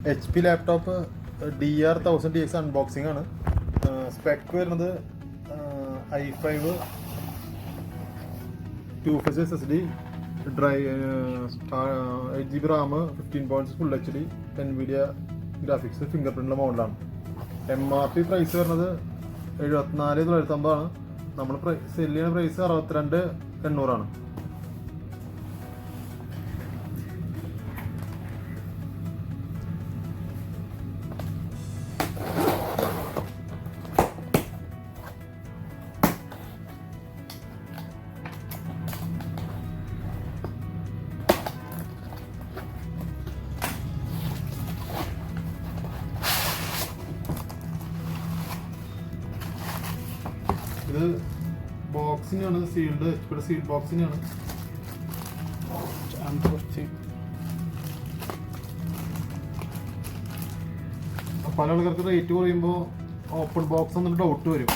HP laptop DR1000tx unboxing ആണ്. Spec വരുന്നത് i5 15s SSD, 8GB RAM, 15 Full HD, NVIDIA graphics, fingerprint മോഡലാണ്. MRP price വരുന്നത് 74,950 ആണ്. നമ്മൾ സെല് ചെയ്യുന്ന പ്രൈസ് 62,800 ആണ്. ഇത് ബോക്സിനാണ്, സീൽഡ് HP സീൽഡ് ബോക്സിനാണ്. പല ആൾക്കാർക്ക് റേറ്റ് പറയുമ്പോൾ ഓപ്പൺ ബോക്സ് എന്നൊരു ഡൗട്ട് വരും.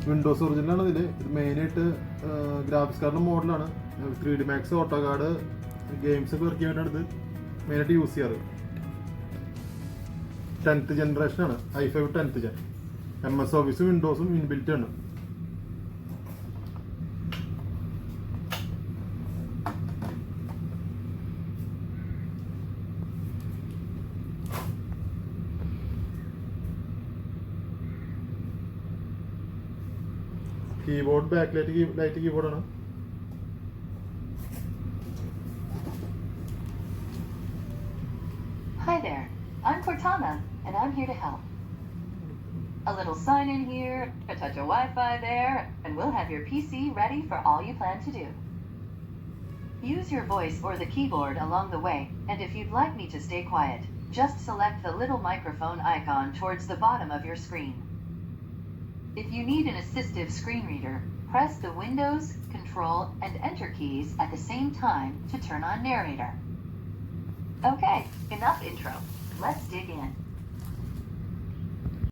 വിൻഡോസ് ഒറിജിനലാണ്. ഇത് മെയിനായിട്ട് ഗ്രാഫിക്സ് കാർഡിൻ്റെ മോഡലാണ്. 3D Max, auto card, games ഒക്കെ വർക്ക് ചെയ്യാനാണ് ഇത് മെയിനായിട്ട് യൂസ് ചെയ്യാറ്. 10th ജനറേഷനാണ്, i5 10th gen. MS ഓഫീസും വിൻഡോസും ഇൻബിൽറ്റ് ആണ്. കീബോർഡ് ബാക്ക് ലൈറ്റ് കീബോർഡാണ്. Hi there, I'm Cortana and I'm here to help. A little sign in here, a touch of Wi-Fi there, and we'll have your PC ready for all you plan to do. Use your voice or the keyboard along the way, and if you'd like me to stay quiet, just select the little microphone icon towards the bottom of your screen. If you need an assistive screen reader, press the Windows, Control, and Enter keys at the same time to turn on narrator. Okay, enough intro. Let's dig in.